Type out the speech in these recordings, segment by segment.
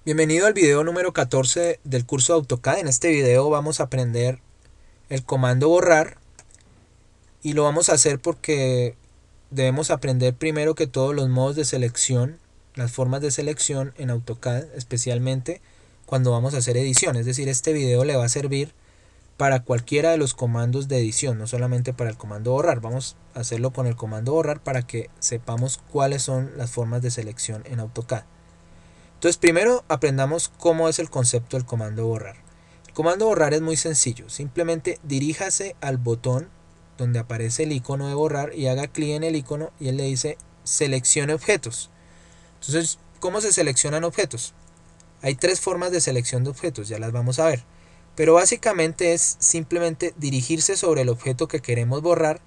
Bienvenido al video número 14 del curso de AutoCAD. En este video vamos a aprender el comando borrar y lo vamos a hacer porque debemos aprender primero que todos los modos de selección, las formas de selección en AutoCAD, especialmente cuando vamos a hacer edición. Es decir, este video le va a servir para cualquiera de los comandos de edición, no solamente para el comando borrar. Vamos a hacerlo con el comando borrar para que sepamos cuáles son las formas de selección en AutoCAD. Entonces primero aprendamos cómo es el concepto del comando borrar. El comando borrar es muy sencillo, simplemente diríjase al botón donde aparece el icono de borrar y haga clic en el icono y él le dice seleccione objetos. Entonces, ¿cómo se seleccionan objetos? Hay tres formas de selección de objetos, ya las vamos a ver. Pero básicamente es simplemente dirigirse sobre el objeto que queremos borrar,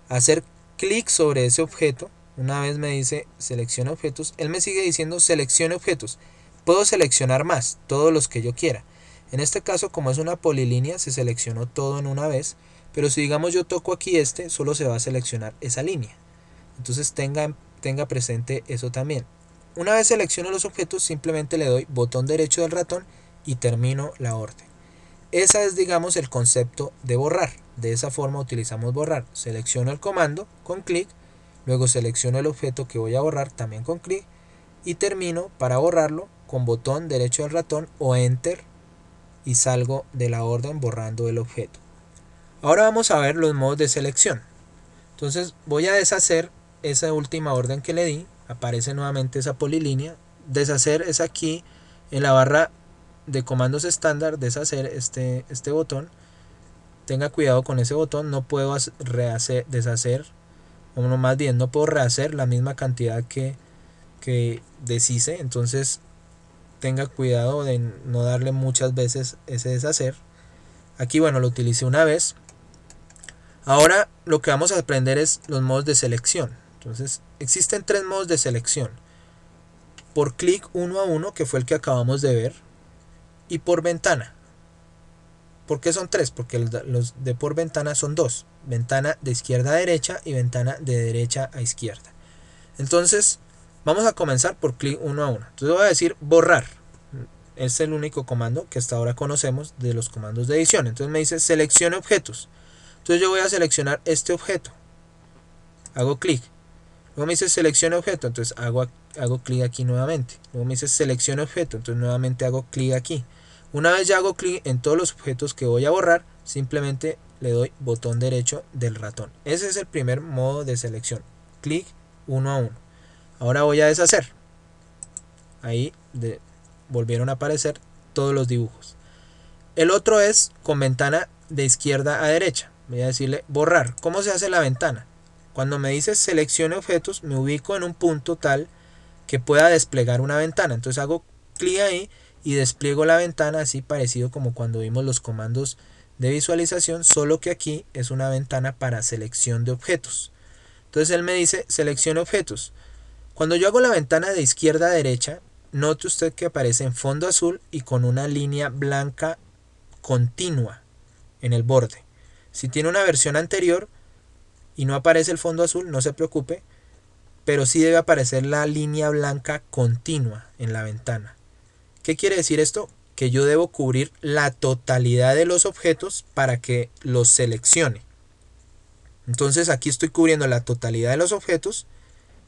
hacer clic sobre ese objeto. Una vez me dice seleccione objetos, él me sigue diciendo seleccione objetos. Puedo seleccionar más, todos los que yo quiera. En este caso, como es una polilínea, se seleccionó todo en una vez, pero si digamos yo toco aquí solo se va a seleccionar esa línea. Entonces tenga presente eso también. Una vez selecciono los objetos, simplemente le doy botón derecho del ratón y termino la orden. Ese es, digamos, el concepto de borrar. De esa forma utilizamos borrar. Selecciono el comando con clic, luego selecciono el objeto que voy a borrar también con clic y termino para borrarlo con botón derecho del ratón o enter y salgo de la orden borrando el objeto. Ahora vamos a ver los modos de selección. Entonces voy a deshacer esa última orden que le di, aparece nuevamente esa polilínea. Deshacer es aquí en la barra de comandos estándar, deshacer este botón. Tenga cuidado con ese botón, no puedo deshacer, o no, más bien no puedo rehacer la misma cantidad que deshice, entonces tenga cuidado de no darle muchas veces ese deshacer. Aquí bueno, lo utilicé una vez. Ahora lo que vamos a aprender es los modos de selección. Entonces existen tres modos de selección: por clic uno a uno, que fue el que acabamos de ver, y por ventana. ¿Por qué son tres? Porque los de por ventana son dos: ventana de izquierda a derecha y ventana de derecha a izquierda. Entonces vamos a comenzar por clic uno a uno. Entonces voy a decir borrar. Es el único comando que hasta ahora conocemos de los comandos de edición. Entonces me dice seleccione objetos. Entonces yo voy a seleccionar este objeto. Hago clic. Luego me dice seleccione objeto. Entonces hago clic aquí nuevamente. Luego me dice seleccione objeto. Entonces nuevamente hago clic aquí. Una vez ya hago clic en todos los objetos que voy a borrar, simplemente le doy botón derecho del ratón. Ese es el primer modo de selección. Clic uno a uno. Ahora voy a deshacer. Ahí volvieron a aparecer todos los dibujos. El otro es con ventana de izquierda a derecha. Voy a decirle borrar. ¿Cómo se hace la ventana? Cuando me dice seleccione objetos, me ubico en un punto tal que pueda desplegar una ventana. Entonces hago clic ahí y despliego la ventana, así parecido como cuando vimos los comandos de visualización, solo que aquí es una ventana para selección de objetos. Entonces él me dice seleccione objetos. Cuando yo hago la ventana de izquierda a derecha, note usted que aparece en fondo azul y con una línea blanca continua en el borde. Si tiene una versión anterior y no aparece el fondo azul, no se preocupe, pero sí debe aparecer la línea blanca continua en la ventana. ¿Qué quiere decir esto? Que yo debo cubrir la totalidad de los objetos para que los seleccione. Entonces aquí estoy cubriendo la totalidad de los objetos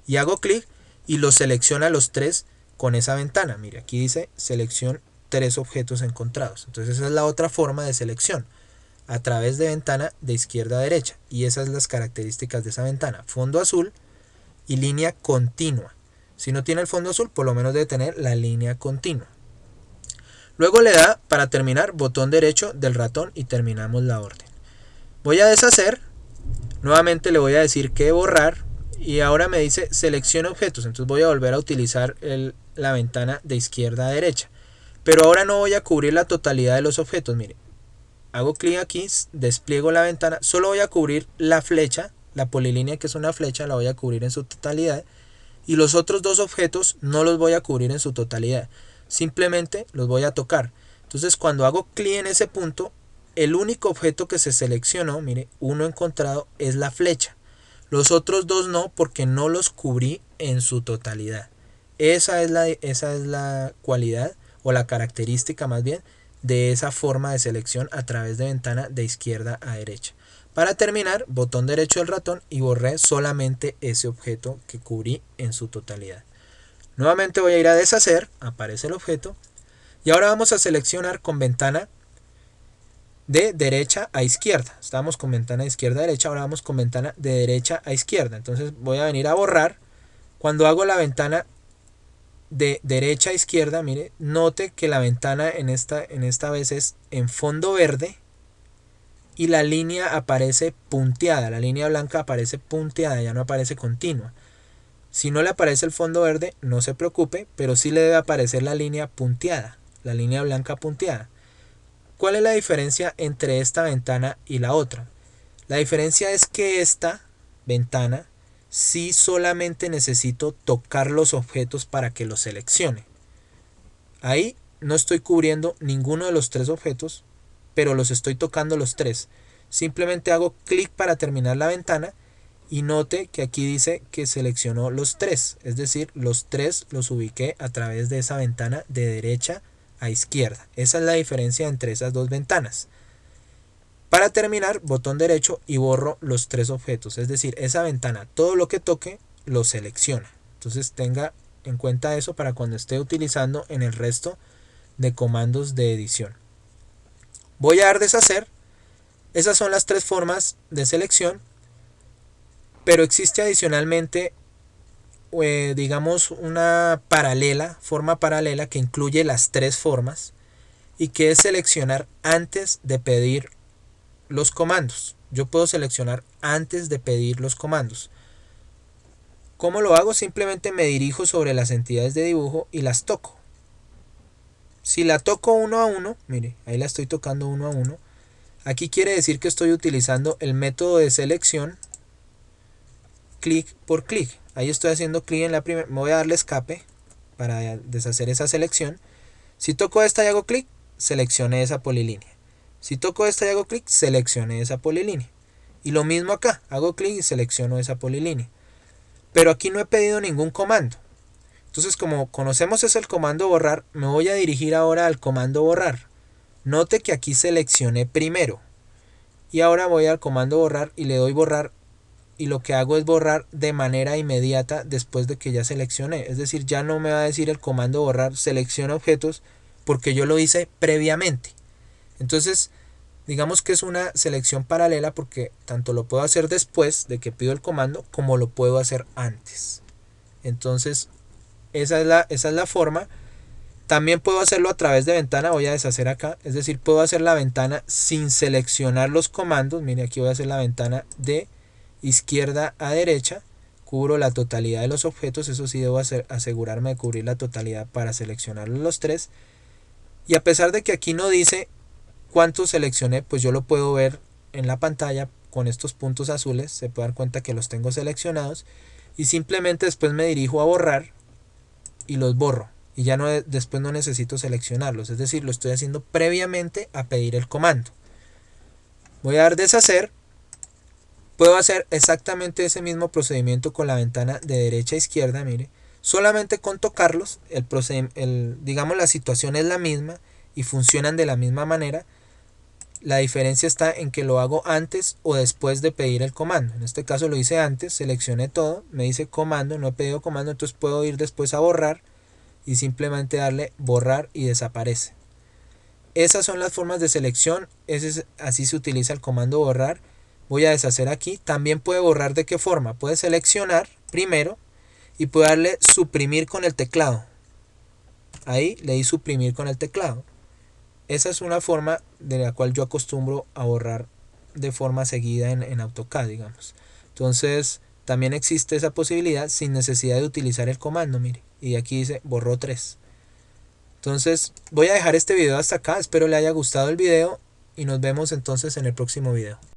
y hago clic y los selecciona los tres con esa ventana. Mire, aquí dice selección tres objetos encontrados. Entonces esa es la otra forma de selección, a través de ventana de izquierda a derecha. Y esas son las características de esa ventana: fondo azul y línea continua. Si no tiene el fondo azul, por lo menos debe tener la línea continua. Luego le da, para terminar, botón derecho del ratón y terminamos la orden. Voy a deshacer. Nuevamente le voy a decir que borrar. Y ahora me dice seleccione objetos. Entonces voy a volver a utilizar la ventana de izquierda a derecha. Pero ahora no voy a cubrir la totalidad de los objetos. Mire, hago clic aquí, despliego la ventana. Solo voy a cubrir la flecha, la polilínea, que es una flecha, la voy a cubrir en su totalidad. Y los otros dos objetos no los voy a cubrir en su totalidad. Simplemente los voy a tocar. Entonces cuando hago clic en ese punto, el único objeto que se seleccionó, mire, uno encontrado, es la flecha. Los otros dos no, porque no los cubrí en su totalidad. Esa es la cualidad o la característica más bien, de esa forma de selección a través de ventana de izquierda a derecha. Para terminar, botón derecho del ratón y borré solamente ese objeto que cubrí en su totalidad. Nuevamente voy a ir a deshacer, aparece el objeto, y ahora vamos a seleccionar con ventana de derecha a izquierda. Estábamos con ventana de izquierda a derecha, ahora vamos con ventana de derecha a izquierda. Entonces voy a venir a borrar. Cuando hago la ventana de derecha a izquierda, mire, note que la ventana en esta vez es en fondo verde y la línea aparece punteada, la línea blanca aparece punteada, ya no aparece continua. Si no le aparece el fondo verde, no se preocupe, pero sí le debe aparecer la línea punteada, la línea blanca punteada. ¿Cuál es la diferencia entre esta ventana y la otra? La diferencia es que esta ventana sí solamente necesito tocar los objetos para que los seleccione. Ahí no estoy cubriendo ninguno de los tres objetos, pero los estoy tocando los tres. Simplemente hago clic para terminar la ventana y note que aquí dice que seleccionó los tres, es decir, los tres los ubiqué a través de esa ventana de derecha a izquierda. Esa es la diferencia entre esas dos ventanas. Para terminar, botón derecho y borro los tres objetos, es decir, esa ventana, todo lo que toque lo selecciona. Entonces tenga en cuenta eso para cuando esté utilizando en el resto de comandos de edición. Voy a dar deshacer. Esas son las tres formas de selección, pero existe adicionalmente digamos una forma paralela que incluye las tres formas y que es seleccionar antes de pedir los comandos. Yo puedo seleccionar antes de pedir los comandos. ¿Cómo lo hago? Simplemente me dirijo sobre las entidades de dibujo y las toco. Si la toco uno a uno, mire, ahí la estoy tocando uno a uno. Aquí quiere decir que estoy utilizando el método de selección clic por clic. Ahí estoy haciendo clic en la primera. Me voy a darle escape para deshacer esa selección. Si toco esta y hago clic, seleccioné esa polilínea. Si toco esta y hago clic, seleccioné esa polilínea. Y lo mismo acá, hago clic y selecciono esa polilínea. Pero aquí no he pedido ningún comando. Entonces, como conocemos es el comando borrar, me voy a dirigir ahora al comando borrar. Note que aquí seleccioné primero. Y ahora voy al comando borrar y le doy borrar. Y lo que hago es borrar de manera inmediata después de que ya seleccioné. Es decir, ya no me va a decir el comando borrar selecciona objetos porque yo lo hice previamente. Entonces, digamos que es una selección paralela porque tanto lo puedo hacer después de que pido el comando como lo puedo hacer antes. Entonces, esa es la forma. También puedo hacerlo a través de ventana, voy a deshacer acá. Es decir, puedo hacer la ventana sin seleccionar los comandos. Mire, aquí voy a hacer la ventana de izquierda a derecha. Cubro la totalidad de los objetos, eso sí debo asegurarme de cubrir la totalidad para seleccionar los tres. Y a pesar de que aquí no dice cuántos seleccioné, pues yo lo puedo ver en la pantalla con estos puntos azules. Se puede dar cuenta que los tengo seleccionados. Y simplemente después me dirijo a borrar y los borro. Y ya después no necesito seleccionarlos. Es decir, lo estoy haciendo previamente a pedir el comando. Voy a dar deshacer. Puedo hacer exactamente ese mismo procedimiento con la ventana de derecha a izquierda, mire. Solamente con tocarlos, digamos la situación es la misma y funcionan de la misma manera. La diferencia está en que lo hago antes o después de pedir el comando. En este caso lo hice antes, seleccioné todo, me dice comando, no he pedido comando, entonces puedo ir después a borrar y simplemente darle borrar y desaparece. Esas son las formas de selección, así se utiliza el comando borrar. Voy a deshacer aquí. También puede borrar de qué forma. Puede seleccionar primero y puede darle suprimir con el teclado. Ahí le di suprimir con el teclado. Esa es una forma de la cual yo acostumbro a borrar de forma seguida en AutoCAD, digamos. Entonces también existe esa posibilidad sin necesidad de utilizar el comando, mire. Y aquí dice borró 3. Entonces voy a dejar este video hasta acá. Espero le haya gustado el video y nos vemos entonces en el próximo video.